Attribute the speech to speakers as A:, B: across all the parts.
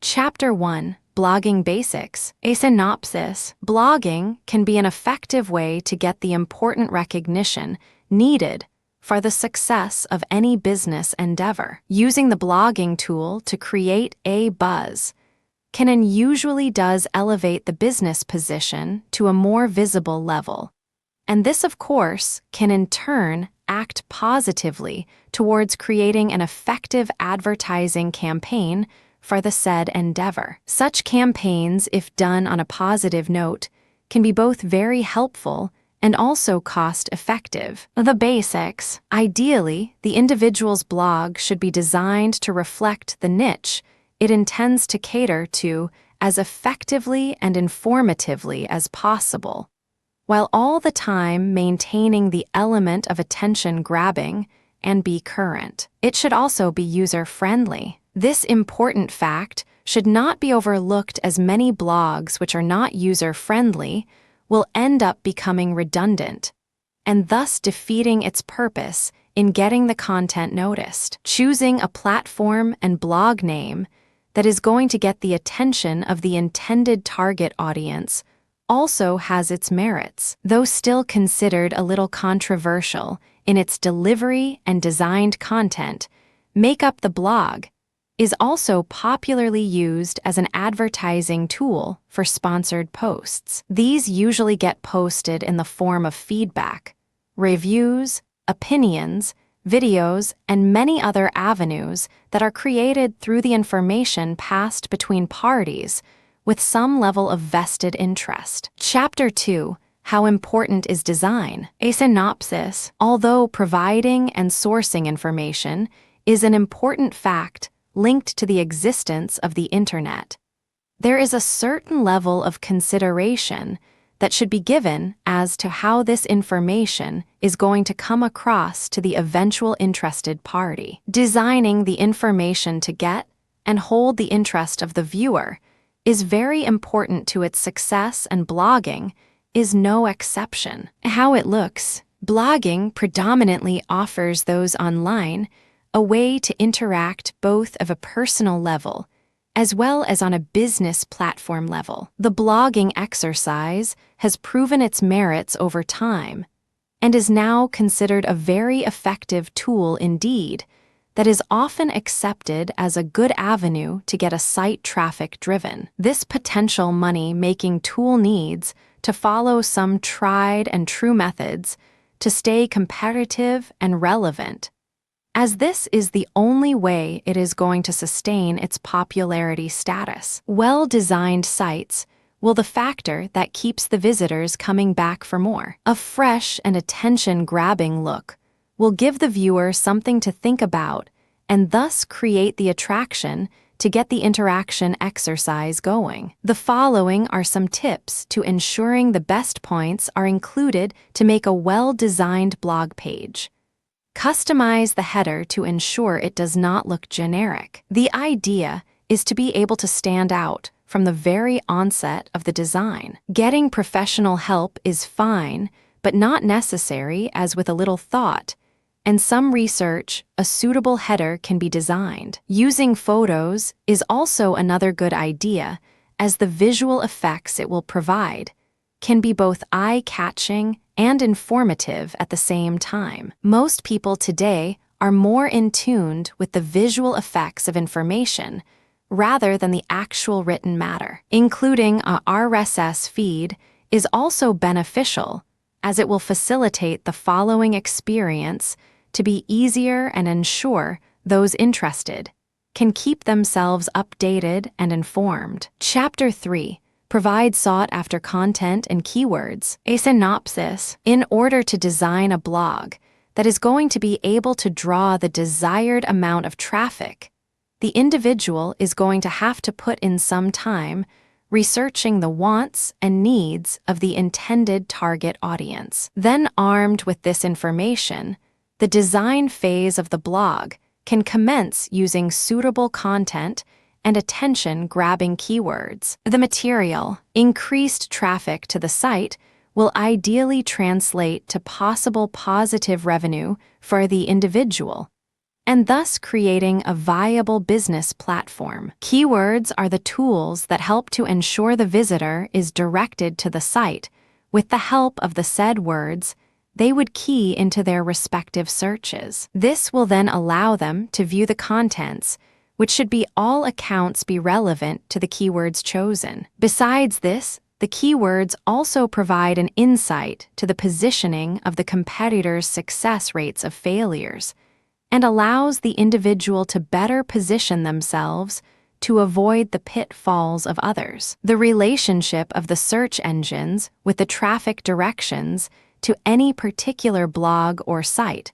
A: Chapter 1: Blogging Basics. A synopsis. Blogging can be an effective way to get the important recognition needed for the success of any business endeavor. Using the blogging tool to create a buzz can and usually does elevate the business position to a more visible level. And this, of course, can in turn act positively towards creating an effective advertising campaign for the said endeavor. Such campaigns, if done on a positive note, can be both very helpful and also cost-effective. The basics. Ideally, the individual's blog should be designed to reflect the niche it intends to cater to as effectively and informatively as possible, while all the time maintaining the element of attention-grabbing and be current. It should also be user-friendly. This important fact should not be overlooked, as many blogs which are not user-friendly will end up becoming redundant and thus defeating its purpose in getting the content noticed. Choosing a platform and blog name that is going to get the attention of the intended target audience also has its merits, though still considered a little controversial in its delivery and designed content. Make Up the Blog is also popularly used as an advertising tool for sponsored posts. These usually get posted in the form of feedback, reviews, opinions, videos, and many other avenues that are created through the information passed between parties with some level of vested interest. Chapter 2: How important is design? A synopsis. Although providing and sourcing information is an important fact linked to the existence of the Internet, there is a certain level of consideration that should be given as to how this information is going to come across to the eventual interested party. Designing the information to get and hold the interest of the viewer is very important to its success, and blogging is no exception. How it looks. Blogging predominantly offers those online a way to interact both of a personal level as well as on a business platform level. The blogging exercise has proven its merits over time and is now considered a very effective tool indeed that is often accepted as a good avenue to get a site traffic driven. This potential money-making tool needs to follow some tried and true methods to stay competitive and relevant, as this is the only way it is going to sustain its popularity status. Well-designed sites will the factor that keeps the visitors coming back for more. A fresh and attention-grabbing look will give the viewer something to think about and thus create the attraction to get the interaction exercise going. The following are some tips to ensuring the best points are included to make a well-designed blog page. Customize the header to ensure it does not look generic. The idea is to be able to stand out from the very onset of the design. Getting professional help is fine, but not necessary, as with a little thought and some research, a suitable header can be designed. Using photos is also another good idea, as the visual effects it will provide can be both eye-catching and informative at the same time. Most people today are more in tune with the visual effects of information rather than the actual written matter. Including a RSS feed is also beneficial, as it will facilitate the following experience to be easier and ensure those interested can keep themselves updated and informed. Chapter 3: Provide sought-after content and keywords. A synopsis. In order to design a blog that is going to be able to draw the desired amount of traffic, the individual is going to have to put in some time researching the wants and needs of the intended target audience. Then, armed with this information, the design phase of the blog can commence using suitable content and attention-grabbing keywords. The material. Increased traffic to the site will ideally translate to possible positive revenue for the individual, and thus creating a viable business platform. Keywords are the tools that help to ensure the visitor is directed to the site. With the help of the said words, they would key into their respective searches. This will then allow them to view the contents, which should by all accounts be relevant to the keywords chosen. Besides this, the keywords also provide an insight to the positioning of the competitor's success rates of failures, and allows the individual to better position themselves to avoid the pitfalls of others. The relationship of the search engines with the traffic directions to any particular blog or site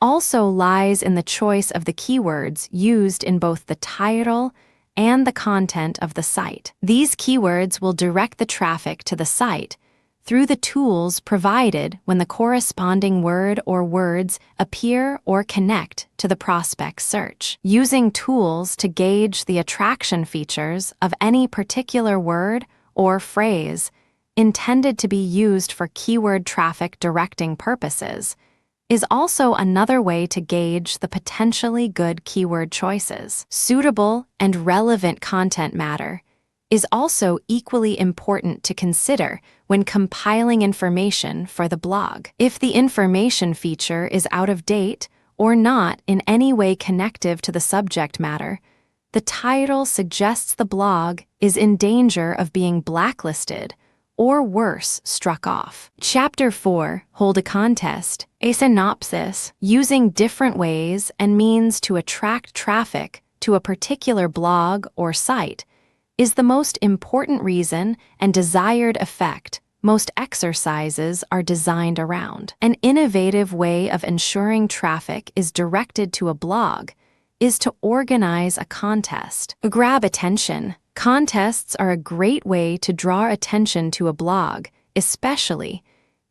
A: also lies in the choice of the keywords used in both the title and the content of the site. These keywords will direct the traffic to the site through the tools provided when the corresponding word or words appear or connect to the prospect's search. Using tools to gauge the attraction features of any particular word or phrase intended to be used for keyword traffic directing purposes is also another way to gauge the potentially good keyword choices. Suitable and relevant content matter is also equally important to consider when compiling information for the blog. If the information feature is out of date or not in any way connective to the subject matter, the title suggests the blog is in danger of being blacklisted or worse, struck off. Chapter 4, Hold a Contest, a synopsis, using different ways and means to attract traffic to a particular blog or site, is the most important reason and desired effect most exercises are designed around. An innovative way of ensuring traffic is directed to a blog is to organize a contest. Grab attention. Contests are a great way to draw attention to a blog, especially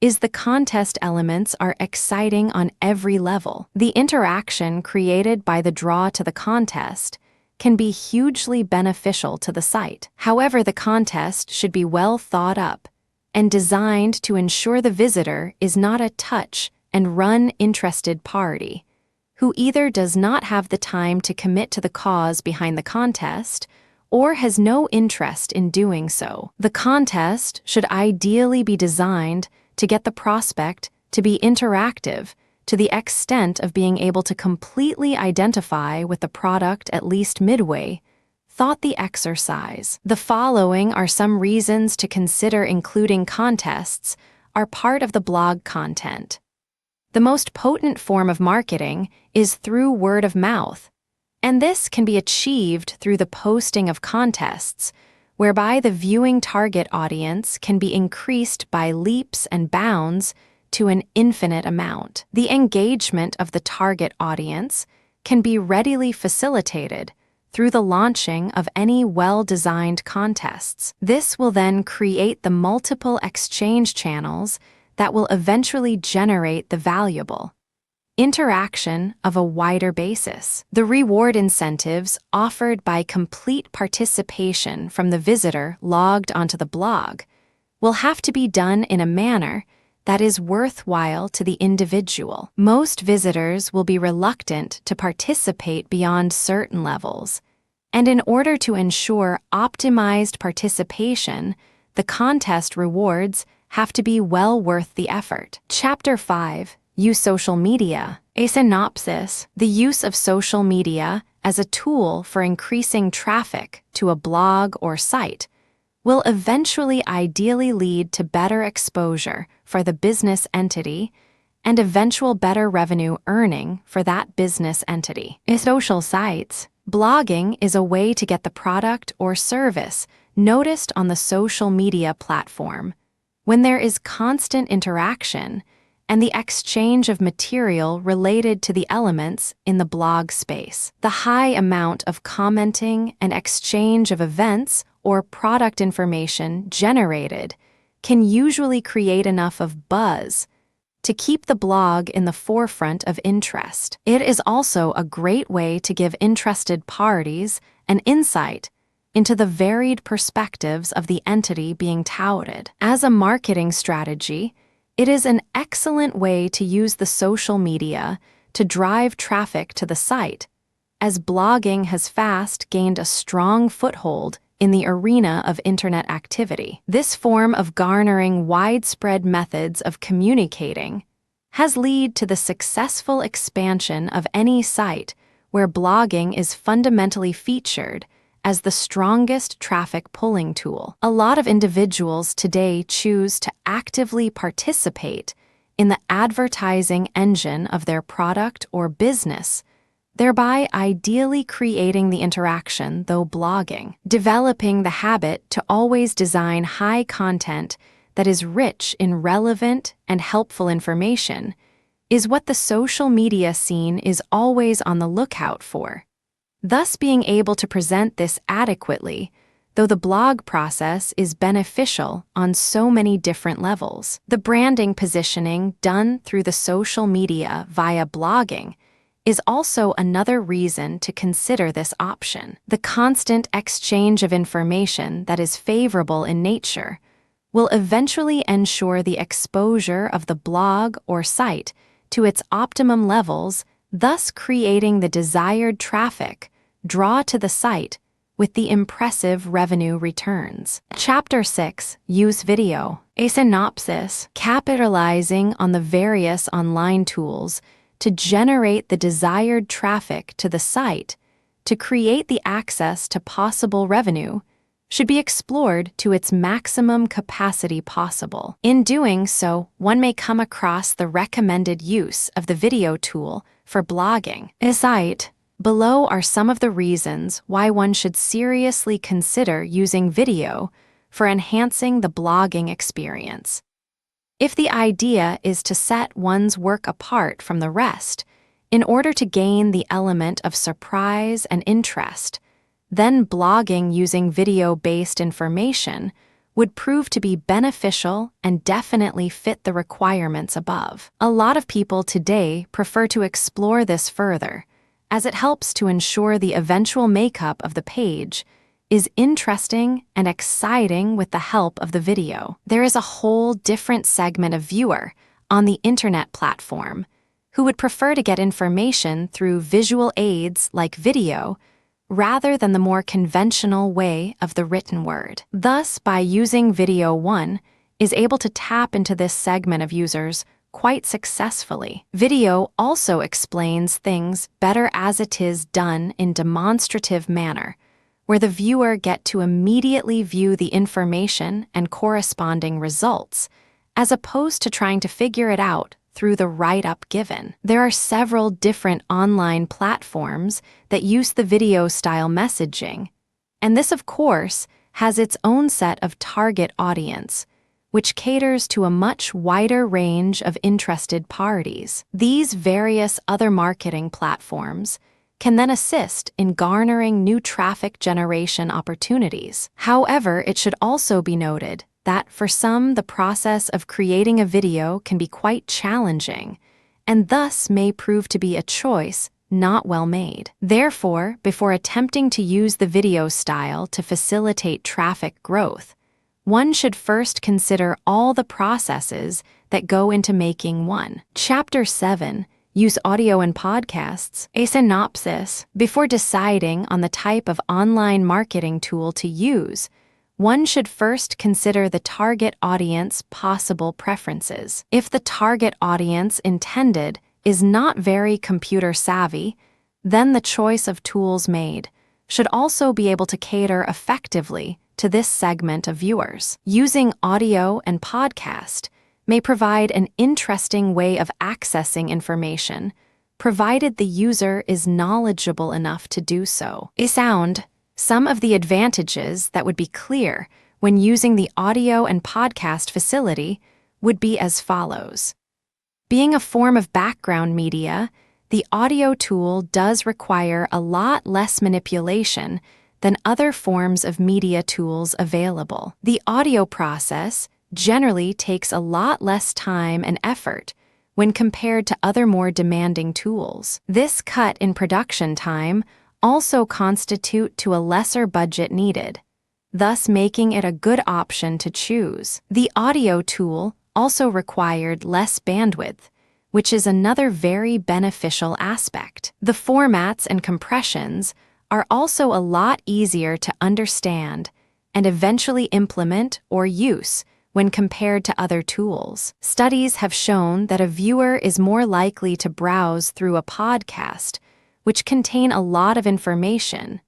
A: as the contest elements are exciting on every level. The interaction created by the draw to the contest can be hugely beneficial to the site. However, the contest should be well thought up and designed to ensure the visitor is not a touch and run interested party who either does not have the time to commit to the cause behind the contest or has no interest in doing so. The contest should ideally be designed to get the prospect to be interactive to the extent of being able to completely identify with the product at least midway thought the exercise. The following are some reasons to consider including contests are part of the blog content. The most potent form of marketing is through word of mouth, and this can be achieved through the posting of contests, whereby the viewing target audience can be increased by leaps and bounds to an infinite amount. The engagement of the target audience can be readily facilitated through the launching of any well-designed contests. This will then create the multiple exchange channels that will eventually generate the valuable interaction of a wider basis. The reward incentives offered by complete participation from the visitor logged onto the blog will have to be done in a manner that is worthwhile to the individual. Most visitors will be reluctant to participate beyond certain levels, and in order to ensure optimized participation, the contest rewards have to be well worth the effort. Chapter 5, Use social media. A synopsis. The use of social media as a tool for increasing traffic to a blog or site will eventually ideally lead to better exposure for the business entity and eventual better revenue earning for that business entity. In social sites, blogging is a way to get the product or service noticed on the social media platform. When there is constant interaction and the exchange of material related to the elements in the blog space. The high amount of commenting and exchange of events or product information generated can usually create enough of buzz to keep the blog in the forefront of interest. It is also a great way to give interested parties an insight into the varied perspectives of the entity being touted. As a marketing strategy, it is an excellent way to use the social media to drive traffic to the site, as blogging has fast gained a strong foothold in the arena of internet activity. This form of garnering widespread methods of communicating has led to the successful expansion of any site where blogging is fundamentally featured as the strongest traffic pulling tool. A lot of individuals today choose to actively participate in the advertising engine of their product or business, thereby ideally creating the interaction though blogging. Developing the habit to always design high content that is rich in relevant and helpful information is what the social media scene is always on the lookout for. Thus, being able to present this adequately, though the blog process is beneficial on so many different levels. The branding positioning done through the social media via blogging is also another reason to consider this option. The constant exchange of information that is favorable in nature will eventually ensure the exposure of the blog or site to its optimum levels, thus creating the desired traffic draw to the site with the impressive revenue returns. Chapter 6. Use video. A synopsis, capitalizing on the various online tools to generate the desired traffic to the site to create the access to possible revenue should be explored to its maximum capacity possible. In doing so, one may come across the recommended use of the video tool for blogging. Cite. Below are some of the reasons why one should seriously consider using video for enhancing the blogging experience. If the idea is to set one's work apart from the rest, in order to gain the element of surprise and interest, then blogging using video-based information would prove to be beneficial and definitely fit the requirements above. A lot of people today prefer to explore this further, as it helps to ensure the eventual makeup of the page is interesting and exciting with the help of the video. There is a whole different segment of viewer on the internet platform who would prefer to get information through visual aids like video rather than the more conventional way of the written word. Thus, by using video, one is able to tap into this segment of users quite successfully. Video also explains things better as it is done in demonstrative manner, where the viewer get to immediately view the information and corresponding results, as opposed to trying to figure it out through the write-up given. There are several different online platforms that use the video-style messaging, and this, of course, has its own set of target audience, which caters to a much wider range of interested parties. These various other marketing platforms can then assist in garnering new traffic generation opportunities. However, it should also be noted that for some, the process of creating a video can be quite challenging, and thus may prove to be a choice not well made. Therefore, before attempting to use the video style to facilitate traffic growth, one should first consider all the processes that go into making one. Chapter 7. Use audio and podcasts. A synopsis. Before deciding on the type of online marketing tool to use, one should first consider the target audience possible preferences. If the target audience intended is not very computer savvy, then the choice of tools made should also be able to cater effectively to this segment of viewers. Using audio and podcast may provide an interesting way of accessing information, provided the user is knowledgeable enough to do so. Some of the advantages that would be clear when using the audio and podcast facility would be as follows. Being a form of background media, the audio tool does require a lot less manipulation than other forms of media tools available. The audio process generally takes a lot less time and effort when compared to other more demanding tools. This cut in production time also constitute to a lesser budget needed, thus making it a good option to choose. The audio tool also required less bandwidth, which is another very beneficial aspect. The formats and compressions are also a lot easier to understand and eventually implement or use when compared to other tools. Studies have shown that a viewer is more likely to browse through a podcast, which contain a lot of information,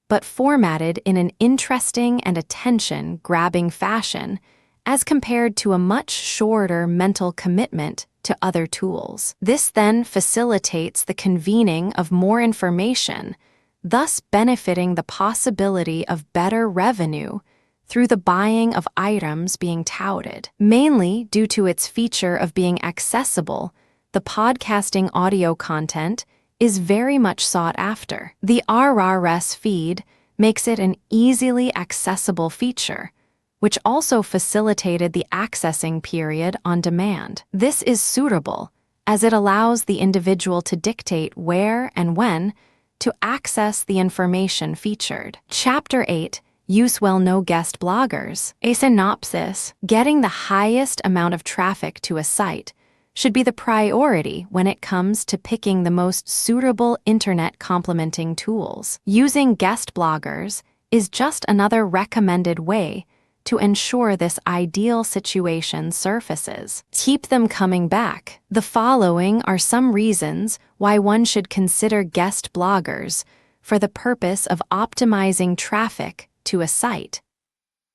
A: but formatted in an interesting and attention-grabbing fashion, as compared to a much shorter mental commitment to other tools. This then facilitates the convening of more information, thus benefiting the possibility of better revenue through the buying of items being touted. Mainly due to its feature of being accessible, the podcasting audio content is very much sought after. The RRS feed makes it an easily accessible feature, which also facilitated the accessing period on demand. This is suitable, as it allows the individual to dictate where and when to access the information featured. Chapter 8. Use well-known guest bloggers. A synopsis. Getting the highest amount of traffic to a site should be the priority when it comes to picking the most suitable internet complementing tools. Using guest bloggers is just another recommended way to ensure this ideal situation surfaces. Keep them coming back. The following are some reasons why one should consider guest bloggers for the purpose of optimizing traffic to a site.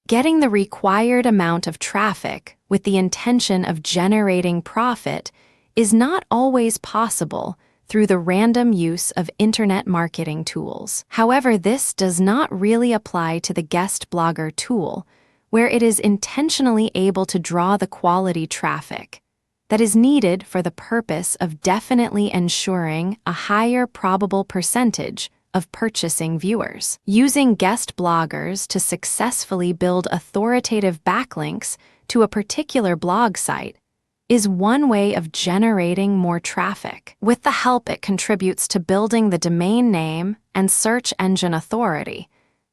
A: Getting the required amount of traffic with the intention of generating profit is not always possible through the random use of internet marketing tools. However, this does not really apply to the guest blogger tool, where it is intentionally able to draw the quality traffic that is needed for the purpose of definitely ensuring a higher probable percentage of purchasing viewers. Using guest bloggers to successfully build authoritative backlinks to a particular blog site is one way of generating more traffic. With the help it contributes to building the domain name and search engine authority,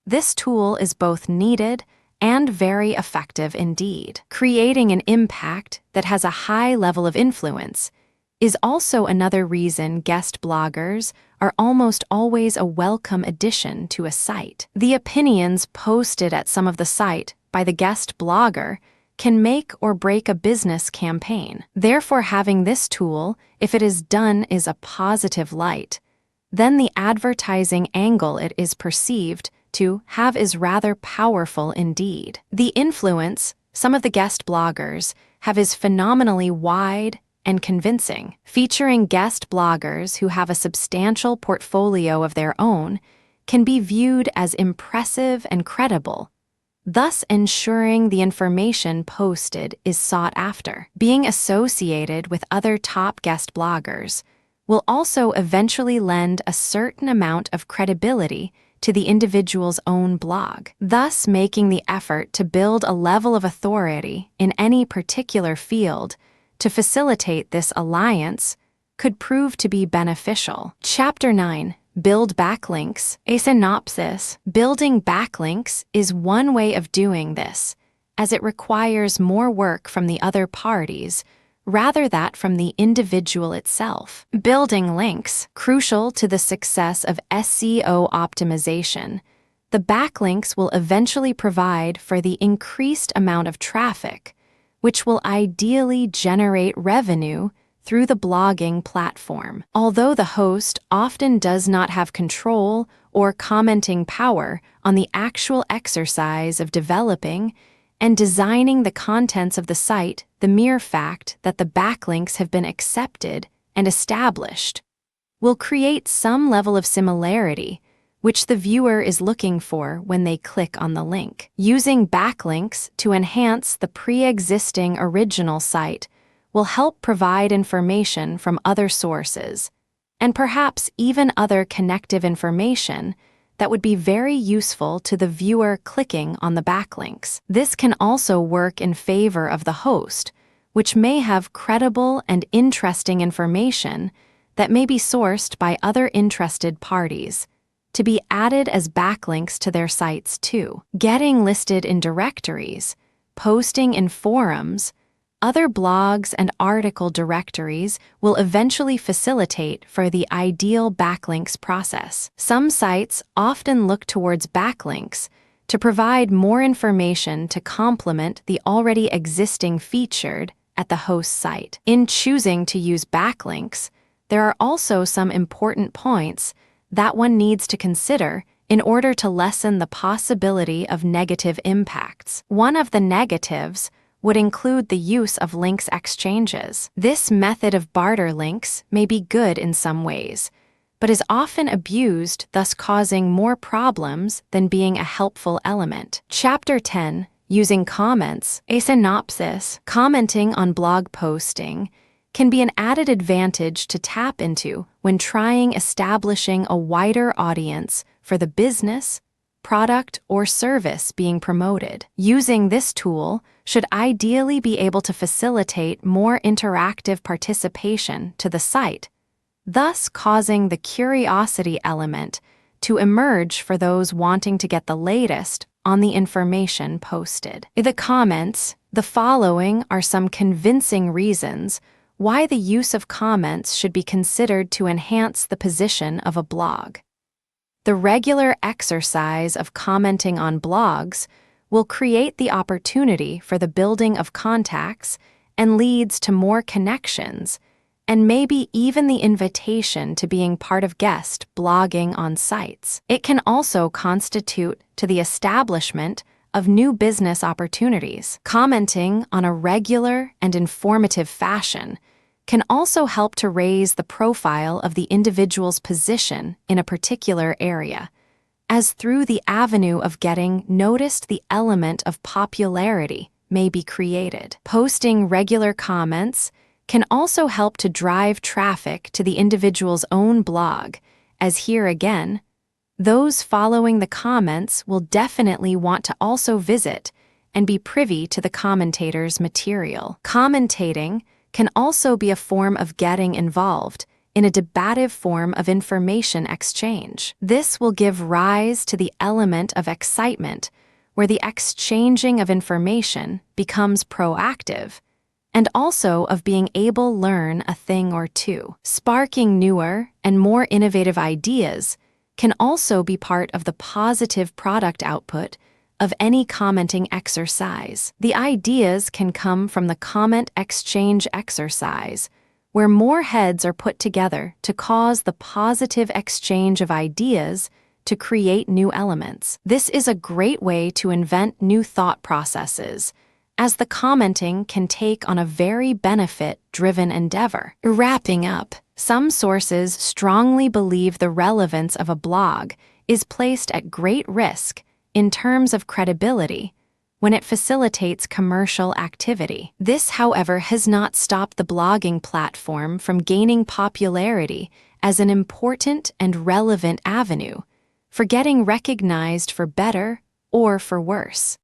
A: this tool is both needed and very effective indeed. Creating an impact that has a high level of influence is also another reason guest bloggers are almost always a welcome addition to a site. The opinions posted at some of the site by the guest blogger can make or break a business campaign. Therefore, having this tool, if it is done in a positive light, then the advertising angle it is perceived to have is rather powerful indeed. The influence some of the guest bloggers have is phenomenally wide and convincing. Featuring guest bloggers who have a substantial portfolio of their own can be viewed as impressive and credible, thus ensuring the information posted is sought after. Being associated with other top guest bloggers will also eventually lend a certain amount of credibility to the individual's own blog, thus making the effort to build a level of authority in any particular field to facilitate this alliance could prove to be beneficial. Chapter 9. Build backlinks. A synopsis. Building backlinks is one way of doing this, as it requires more work from the other parties rather than from the individual itself. Building links. Crucial to the success of SEO optimization, the backlinks will eventually provide for the increased amount of traffic, which will ideally generate revenue through the blogging platform. Although the host often does not have control or commenting power on the actual exercise of developing and designing the contents of the site, the mere fact that the backlinks have been accepted and established will create some level of similarity which the viewer is looking for when they click on the link. Using backlinks to enhance the pre-existing original site will help provide information from other sources, and perhaps even other connective information that would be very useful to the viewer clicking on the backlinks. This can also work in favor of the host, which may have credible and interesting information that may be sourced by other interested parties, to be added as backlinks to their sites too. Getting listed in directories, posting in forums, Other blogs and article directories will eventually facilitate for the ideal backlinks process. Some sites often look towards backlinks to provide more information to complement the already existing featured at the host site. In choosing to use backlinks, there are also some important points that one needs to consider in order to lessen the possibility of negative impacts. One of the negatives would include the use of links exchanges. This method of barter links may be good in some ways, but is often abused, thus causing more problems than being a helpful element. Chapter 10. Using comments. A synopsis. Commenting on blog posting can be an added advantage to tap into when trying establishing a wider audience for the business, product, or service being promoted. Using this tool should ideally be able to facilitate more interactive participation to the site, thus causing the curiosity element to emerge for those wanting to get the latest on the information posted. In the comments, the following are some convincing reasons why the use of comments should be considered to enhance the position of a blog. The regular exercise of commenting on blogs will create the opportunity for the building of contacts and leads to more connections, and maybe even the invitation to being part of guest blogging on sites. It can also constitute to the establishment of new business opportunities. Commenting on a regular and informative fashion can also help to raise the profile of the individual's position in a particular area, as through the avenue of getting noticed, the element of popularity may be created. Posting regular comments can also help to drive traffic to the individual's own blog, as here again, those following the comments will definitely want to also visit and be privy to the commentator's material. Commentating can also be a form of getting involved in a debative form of information exchange. This will give rise to the element of excitement, where the exchanging of information becomes proactive, and also of being able to learn a thing or two. Sparking newer and more innovative ideas can also be part of the positive product output of any commenting exercise. The ideas can come from the comment exchange exercise, where more heads are put together to cause the positive exchange of ideas to create new elements. This is a great way to invent new thought processes, as the commenting can take on a very benefit-driven endeavor. Wrapping up, some sources strongly believe the relevance of a blog is placed at great risk in terms of credibility when it facilitates commercial activity. This, however, has not stopped the blogging platform from gaining popularity as an important and relevant avenue for getting recognized for better or for worse.